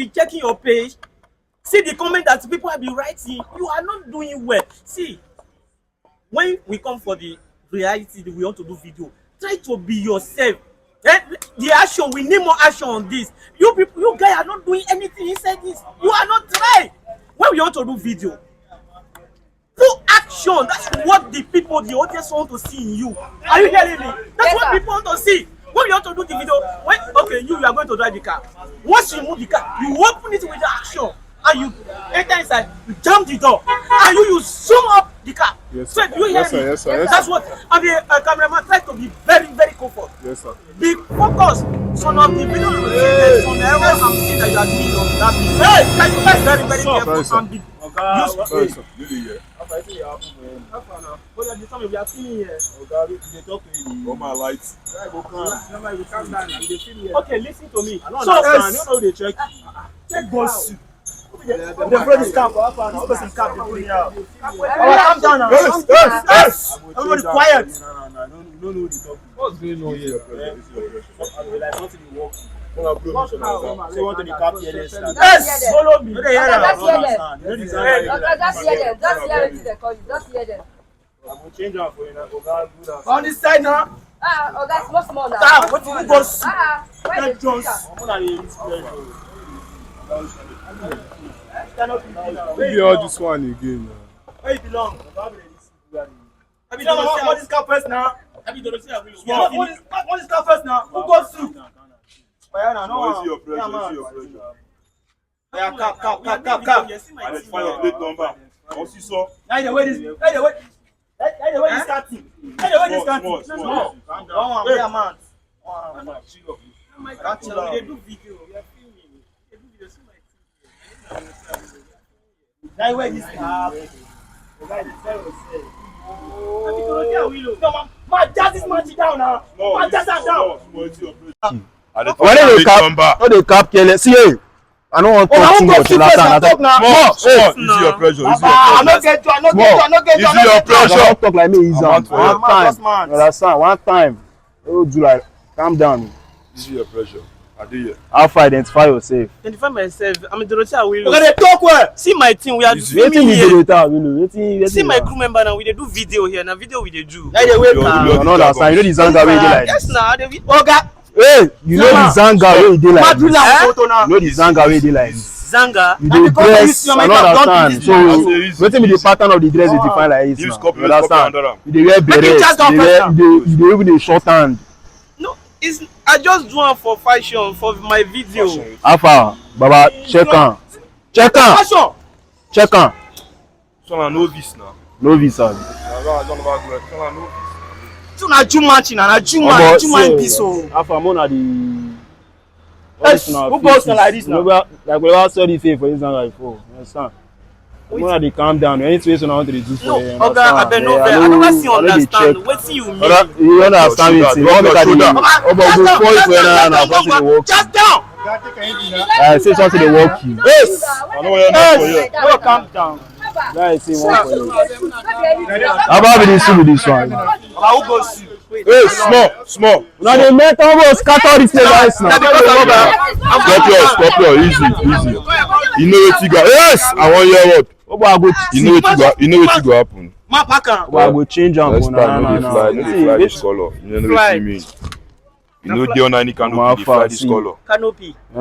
be checking your page. See the comment that people have been writing. You are not doing well. See, when we come for the reality, we want to do video. Try to be yourself. The action, we need more action on this. You people, you guys are not doing anything inside this. You are not trying. When we want to do video, put action. That's what the people, the audience want to see in you. Are you hearing me? That's what people want to see. When you want to do the video, you are going to drive the car. Once you move the car, you open it with the action. And you enter inside, you jump the door, and you zoom up the car. Yes, so you hear me? Yes, sir. That's what. And the cameraman tries to be very, very comfortable. Yes, sir. Be focused. Some of the video you see, some errors I'm seeing that you are doing on that video. Hey, can you guys very, very careful and be useful? We are seeing here. Okay, listen to me. So, check boss. The friend is camp. This person camp. Calm down now. Yes. Everybody quiet. No. What's going on here? Yes. Follow me. Just hear them. I will change out for you now. On this side now. That's small now. Stop. What you boss? Where Jones. Maybe all this one again. Where you belong? I mean, what is car first now? What is car first now? Who goes through? No, it's your pressure. Yeah, cap. Identify your plate number. Once you saw. Where this starting? Small. Man. They do video. We are filming. They do video. See my team. That way this happen. My dad is marching down now. My dad is down. When they cap kill, see you. I don't want to talk too much last time. Easy your pressure. I don't get you. Easy your pressure. Don't talk like me, easy. One time. Understand? One time. Oh, July. Calm down. Easy your pressure. How far identify yourself? Identify myself. I'm Dorothe Awilo. Okay, they talk well. See my team. We are filming here. See my crew member now. We do video here. Now video we do. You know that sign. You know the Zanga way they like. Yes, now. Okay. Hey, you know the Zanga way they like. You know the Zanga way they like. Zanga. You dey dress. I don't understand. So, wetin be the pattern of the dress you define like this now? You understand? You dey wear beret. You dey even dey short hand. No, I just do one for fashion for my video. How far? Baba, check am. So na novice now. Novice. So na Jumanchi na Juman be so. How far more na the who goes like this now? Like we ever saw the face for Instagram before. You understand? More they calm down. Any situation I want to do for you. No, I never see understand. Wetin you mean? You understand it? You want to just down. Say something they walk you. Yes. I know where you're not for you. Calm down. Guys, say one for you. How about this one? Who goes? Hey, small. Now the metal almost scatter this place now. Stop your easy. You know what you got. Yes, I want your word. You know what you go happen. I go change am. Next time, no dey fly this color. You know what I mean. You know the on any canopy dey fly this color. Canopy. I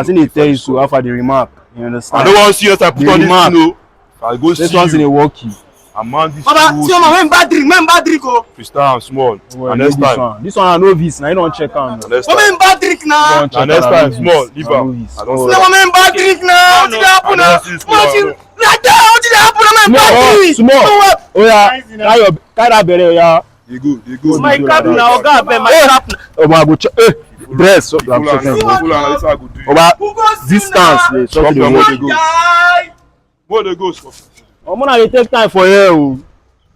think they tell you so after the remark. You understand? I don't want to see us. I put on this thing. I go see you. This one's in a walkie. Baba, see my bad drink, oh. Freestyle small. Well, and next time. This one I novice. Now you don't check on. Next time. Bad drink now. And next time, small. Leave am. I don't see. Bad drink now. What did happen now? Like that. What did happen? Bad drink. Small. Oh yeah. Carry that beret, yeah. They go. My cap now, Oga, my cap. Oh my go check. Dress. I'm checking. Oba, distance. Where they go? Omo dey take time for here o.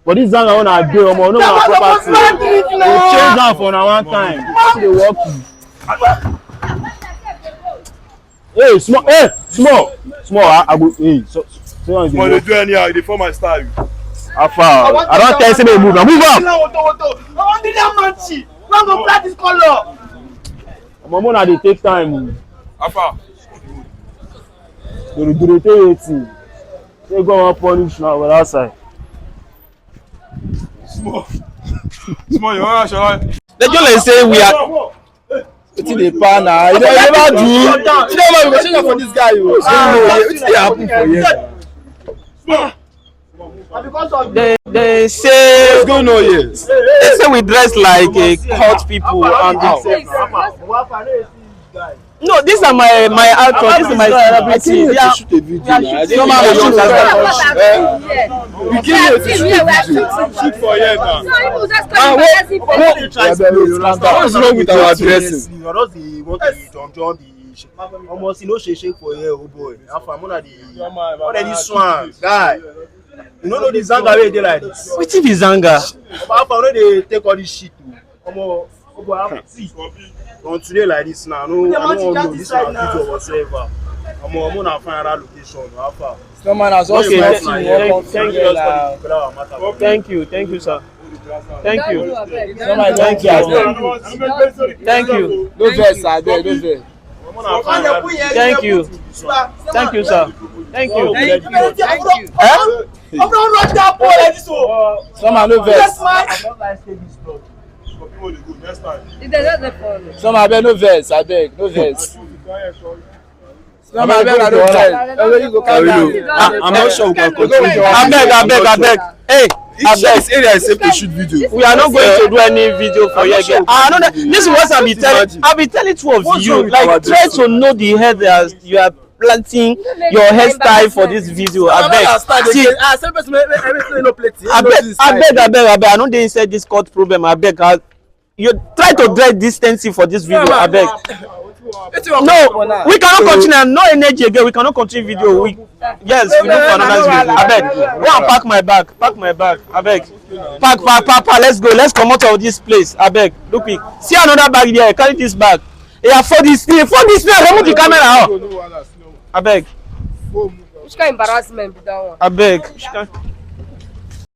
But this Zanga one I dey omo no na property. We change am for na one time. How dey work you? Hey, small. I go. Hey, so one dey do anyhow. Dey for my style. How far? I don tell you say make move now. Move am. I want the diamond. Long go fly this color. Omo na dey take time. How far? They do the thing. They go and punish now on that side. Small, you want to They just say we are. Wetin dey pan na? You never do. You never go change for this guy. Wetin dey happen for here? They say What's going on here? they say we dress like cult people and no, these are my actors. This is my celebrity. I shoot a video. We came here to shoot for here now. What's wrong with our dressing? Almost no shake for here, oh boy. After one of the already swan guy. You know the zanga wey dey like this. Wetin be zanga? After no dey take all this shit too. Oh boy, I see. On today like this now, no, I don't know this na video whatsoever. I'm na find another location. After. Thank you, sir. Thank you. No vex, abeg, no vex. Thank you, sir. Thank you. Some no vex. Some abeg no vex, abeg, no vex. Some abeg no vex. I'm not sure we can continue. Abeg. Hey, This area is safe to shoot video. we are not going to do any video for you again. This is what I'll be telling two of you. Like, try to know the head that you are planting your hairstyle for this video. Abeg. See, abeg. I know they inside this court problem. Abeg. You try to drag distancing for this video. Abeg. No, we cannot continue. No energy again. We cannot continue video. Yes, we do for another video. Abeg. Go and pack my bag. Abeg. Pack. Let's go. Let's come out of this place. Abeg. Look quick. See another bag there. Carry this bag. Yeah, for this. Remove the camera out. Abeg. Which kind of embarrassment be that one? Abeg.